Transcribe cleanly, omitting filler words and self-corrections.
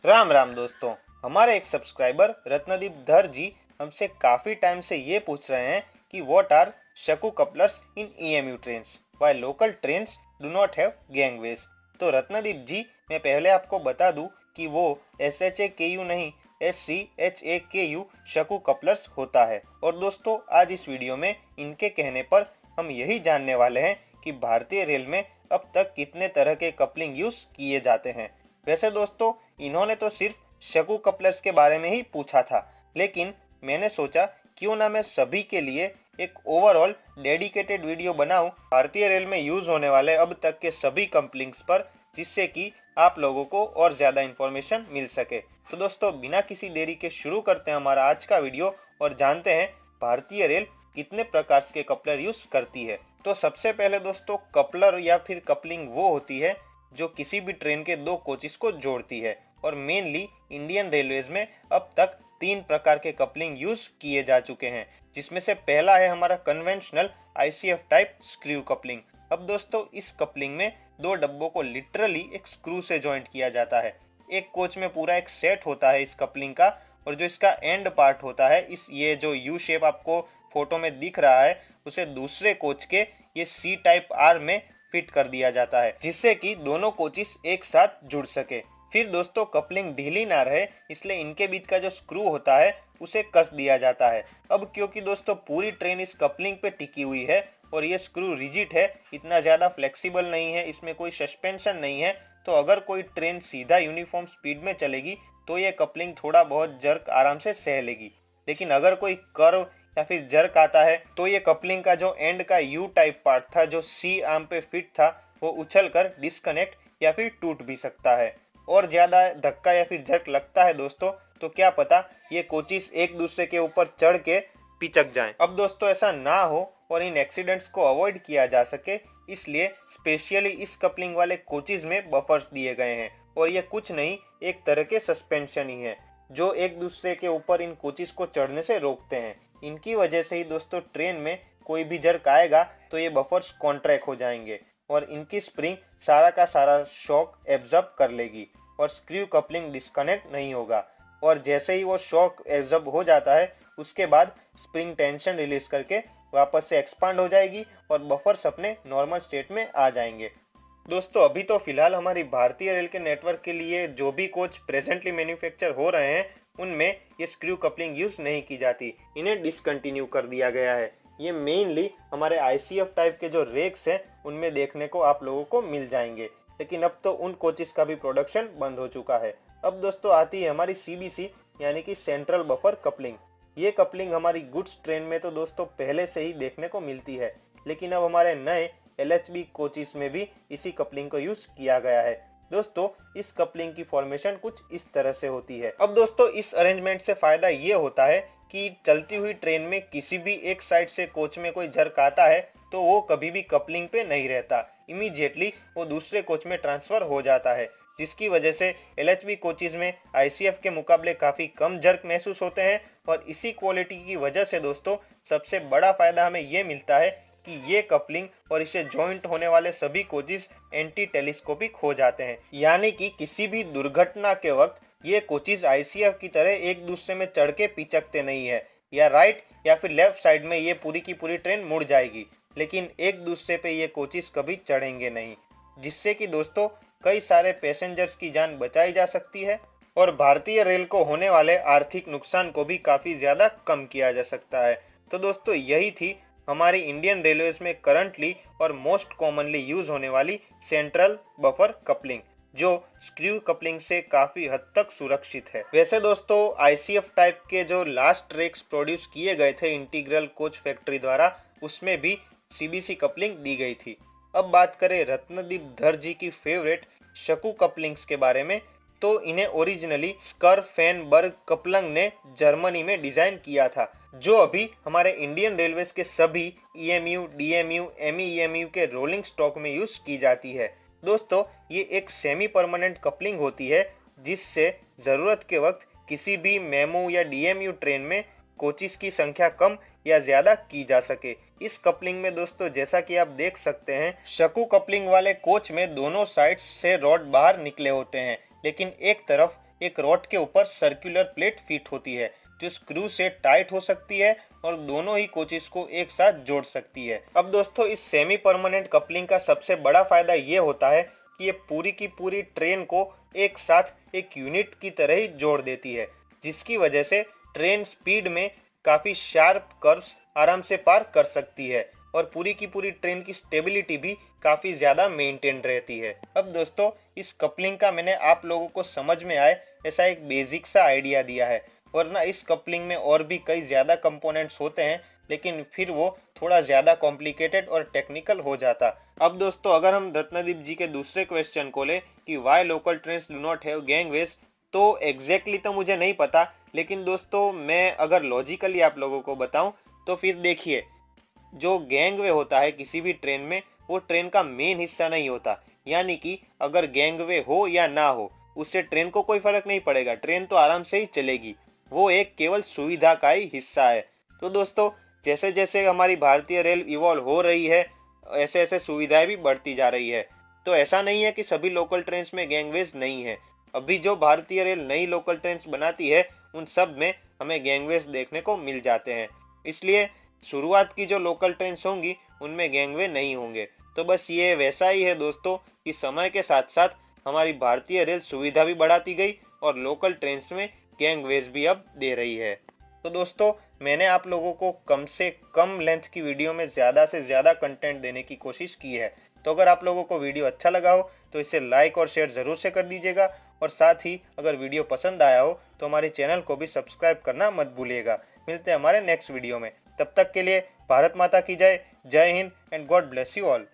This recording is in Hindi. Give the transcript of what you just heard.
राम राम दोस्तों। हमारे एक सब्सक्राइबर रत्नदीप धर जी हमसे काफी टाइम से ये पूछ रहे हैं कि what are Schaku couplers in EMU trains why local trains do not have gangways. तो रत्नदीप जी, मैं पहले आपको बता दूं कि वो SHAKU नहीं, SCHAKU शकु कपलर्स होता है। और दोस्तों, आज इस वीडियो में इनके कहने पर हम यही जानने वाले हैं कि भारतीय रेल में अब तक कितने तरह के कपलिंग यूज किए जाते हैं। वैसे दोस्तों, इन्होंने तो सिर्फ शकु कपलर्स के बारे में ही पूछा था, लेकिन मैंने सोचा क्यों ना मैं सभी के लिए एक ओवरऑल डेडिकेटेड वीडियो बनाऊं भारतीय रेल में यूज होने वाले अब तक के सभी कपलिंग्स पर, जिससे कि आप लोगों को और ज्यादा इंफॉर्मेशन मिल सके। तो दोस्तों, बिना किसी देरी के शुरू करते हैं हमारा आज का वीडियो और जानते हैं भारतीय रेल कितने प्रकार के कपलर यूज करती है। तो सबसे पहले दोस्तों, कपलर या फिर कपलिंग वो होती है जो किसी भी ट्रेन के दो कोचेस को जोड़ती है। और मेनली इंडियन रेलवेज में अब तक 3 प्रकार के कपलिंग यूज किए जा चुके हैं, जिसमें से पहला है हमारा conventional ICF type screw coupling. अब दोस्तों, इस कपलिंग में दो डब्बों को लिटरली एक स्क्रू से जॉइंट किया जाता है। एक कोच में पूरा एक सेट होता है इस कपलिंग का, और जो इसका एंड पार्ट होता है, इस ये जो यू शेप आपको फोटो में दिख रहा है, उसे दूसरे कोच के ये C टाइप आर्म में फिट कर दिया जाता है, जिससे कि दोनों कोचेस एक साथ जुड़ सके। फिर दोस्तों, कपलिंग ढीली ना रहे, इसलिए इनके बीच का जो स्क्रू होता है उसे कस दिया जाता है। अब क्योंकि दोस्तों पूरी ट्रेन इस कपलिंग पे टिकी हुई है और ये स्क्रू रिजिड है, इतना ज़्यादा फ्लेक्सिबल नहीं है, इसमें कोई सस्पेंशन नहीं है, तो अगर कोई ट्रेन सीधा यूनिफॉर्म स्पीड में चलेगी तो ये कपलिंग थोड़ा बहुत जर्क आराम से सह लेगी। लेकिन अगर कोई कर्व या फिर जर्क आता है तो ये कपलिंग का जो एंड का यू टाइप पार्ट था, जो C आर्म पे फिट था, वो उछलकर डिस्कनेक्ट या फिर टूट भी सकता है। और ज्यादा धक्का या फिर झटका लगता है दोस्तों, तो क्या पता ये कोचेस एक दूसरे के ऊपर चढ़ के पिचक जाएं। अब दोस्तों, ऐसा ना हो और इन एक्सीडेंट्स को अवॉइड किया जा सके, इसलिए स्पेशली इस कपलिंग वाले कोचेस में बफर्स दिए गए हैं। और ये कुछ नहीं, एक तरह के सस्पेंशन ही है जो एक दूसरे के ऊपर इन कोचेस को चढ़ने से रोकते हैं। इनकी वजह से ही दोस्तों ट्रेन में कोई भी जर्क आएगा तो ये बफर्स कॉन्ट्रैक्ट हो जाएंगे और इनकी स्प्रिंग सारा का सारा शॉक एब्जॉर्ब कर लेगी और स्क्रू कपलिंग डिस्कनेक्ट नहीं होगा। और जैसे ही वो शॉक एब्जॉर्ब हो जाता है, उसके बाद स्प्रिंग टेंशन रिलीज करके वापस से एक्सपांड हो जाएगी और बफर्स अपने नॉर्मल स्टेट में आ जाएंगे। दोस्तों, अभी तो फिलहाल हमारी भारतीय रेल के नेटवर्क के लिए जो भी कोच प्रेजेंटली मैन्युफैक्चर हो रहे हैं, उनमें ये स्क्रू कपलिंग यूज नहीं की जाती, इन्हें डिसकंटिन्यू कर दिया गया है। ये मेनली हमारे ICF टाइप के जो रेक्स हैं उनमें देखने को आप लोगों को मिल जाएंगे, लेकिन अब तो उन कोचेस का भी प्रोडक्शन बंद हो चुका है। अब दोस्तों आती है हमारी CBC यानी कि सेंट्रल बफर कपलिंग। ये कपलिंग हमारी गुड्स ट्रेन में तो दोस्तों पहले से ही देखने को मिलती है, लेकिन अब हमारे नए LHB कोचेस में भी इसी कपलिंग को यूज किया गया है। दोस्तों, इस कपलिंग की फॉर्मेशन कुछ इस तरह से होती है। अब दोस्तों, इस अरेंजमेंट से फायदा ये होता है कि चलती हुई ट्रेन में किसी भी एक साइड से कोच में कोई जर्क आता है तो वो कभी भी कपलिंग पे नहीं रहता, इमीडिएटली वो दूसरे कोच में ट्रांसफर हो जाता है, जिसकी वजह से LHB कोचेस में ICF के मुकाबले काफी कम जर्क महसूस होते हैं। और इसी क्वालिटी की वजह से दोस्तों सबसे बड़ा फायदा हमें ये मिलता है कि ये कपलिंग और इसे जॉइंट होने वाले सभी कोचेस एंटी टेलीस्कोपिक हो जाते हैं, यानी कि किसी भी दुर्घटना के वक्त ये कोचेस ICF की तरह एक दूसरे में चढ़ के पिचकते नहीं है, या राइट या फिर लेफ्ट साइड में ये पूरी की पूरी ट्रेन मुड़ जाएगी, लेकिन एक दूसरे पे ये कोचेस कभी चढ़ेंगे नहीं, जिससे कि दोस्तों कई सारे पैसेंजर्स की जान बचाई जा सकती है और भारतीय रेल को होने वाले आर्थिक नुकसान को भी काफी ज्यादा कम किया जा सकता है। तो दोस्तों, यही थी हमारी इंडियन रेलवेज में करंटली और मोस्ट कॉमनली यूज होने वाली सेंट्रल बफर कपलिंग, जो स्क्रू कपलिंग से काफी हद तक सुरक्षित है। वैसे दोस्तों, ICF टाइप के जो लास्ट रेक्स प्रोड्यूस किए गए थे इंटीग्रल कोच फैक्ट्री द्वारा, उसमें भी CBC कपलिंग दी गई थी। अब बात करें रत्नदीप धर जी की फेवरेट शकु कपलिंग्स के बारे में, तो इन्हें ओरिजिनली स्करफेनबर्ग कपलंग ने जर्मनी में डिजाइन किया था, जो अभी हमारे इंडियन रेलवेज के सभी EMU, DMU, MEMU के रोलिंग स्टॉक में यूज की जाती है। दोस्तों, ये एक सेमी परमानेंट कपलिंग होती है, जिससे जरूरत के वक्त किसी भी मेमू या DMU ट्रेन में कोचेस की संख्या कम या ज्यादा की जा सके। इस कपलिंग में दोस्तों, जैसा कि आप देख सकते हैं, शकु कपलिंग वाले कोच में दोनों साइड्स से रॉड बाहर निकले होते हैं, लेकिन एक तरफ एक रॉड के ऊपर सर्कुलर प्लेट फिट होती है जो स्क्रू से टाइट हो सकती है और दोनों ही कोचेस को एक साथ जोड़ सकती है। अब दोस्तों इस सेमी परमानेंट कपलिंग का सबसे बड़ा फायदा ये होता है कि ये पूरी की पूरी ट्रेन को एक साथ एक यूनिट की तरह ही जोड़ देती है, जिसकी वजह से ट्रेन स्पीड में काफ़ी शार्प कर्व्स आराम से पार कर सकती है और पूरी की पूरी ट्रेन की स्टेबिलिटी भी काफ़ी ज़्यादा मेंटेन रहती है। अब दोस्तों इस कपलिंग का मैंने आप लोगों को समझ में आए ऐसा एक बेसिक सा आइडिया दिया है, वरना इस कपलिंग में और भी कई ज़्यादा कंपोनेंट्स होते हैं, लेकिन फिर वो थोड़ा ज़्यादा कॉम्प्लिकेटेड और टेक्निकल हो जाता। अब दोस्तों अगर हम रत्नदीप जी के दूसरे क्वेश्चन को लें कि why local trains do not have gangways, तो एग्जैक्टली तो मुझे नहीं पता, लेकिन दोस्तों मैं अगर लॉजिकली आप लोगों को बताऊं तो फिर देखिए, जो गैंगवे होता है किसी भी ट्रेन में वो ट्रेन का मेन हिस्सा नहीं होता, यानी कि अगर गैंगवे हो या ना हो उससे ट्रेन को कोई फर्क नहीं पड़ेगा, ट्रेन तो आराम से ही चलेगी, वो एक केवल सुविधा का ही हिस्सा है। तो दोस्तों जैसे जैसे हमारी भारतीय रेल इवॉल्व हो रही है ऐसे ऐसे सुविधाएं भी बढ़ती जा रही है। तो ऐसा नहीं है कि सभी लोकल ट्रेन में गैंगवेज नहीं है, अभी जो भारतीय रेल नई लोकल ट्रेन बनाती है उन सब में हमें गैंगवेज देखने को मिल जाते हैं। इसलिए शुरुआत की जो लोकल ट्रेन होंगी उनमें गैंगवे नहीं होंगे। तो बस ये वैसा ही है दोस्तों कि समय के साथ साथ हमारी भारतीय रेल सुविधा भी बढ़ाती गई और लोकल ट्रेन में गैंगवेज भी अब दे रही है। तो दोस्तों मैंने आप लोगों को कम से कम लेंथ की वीडियो में ज़्यादा से ज़्यादा कंटेंट देने की कोशिश की है। तो अगर आप लोगों को वीडियो अच्छा लगा हो तो इसे लाइक और शेयर ज़रूर से कर दीजिएगा, और साथ ही अगर वीडियो पसंद आया हो तो हमारे चैनल को भी सब्सक्राइब करना मत भूलिएगा। मिलते हैं हमारे नेक्स्ट वीडियो में, तब तक के लिए भारत माता की जय। जय Hind and God bless you all.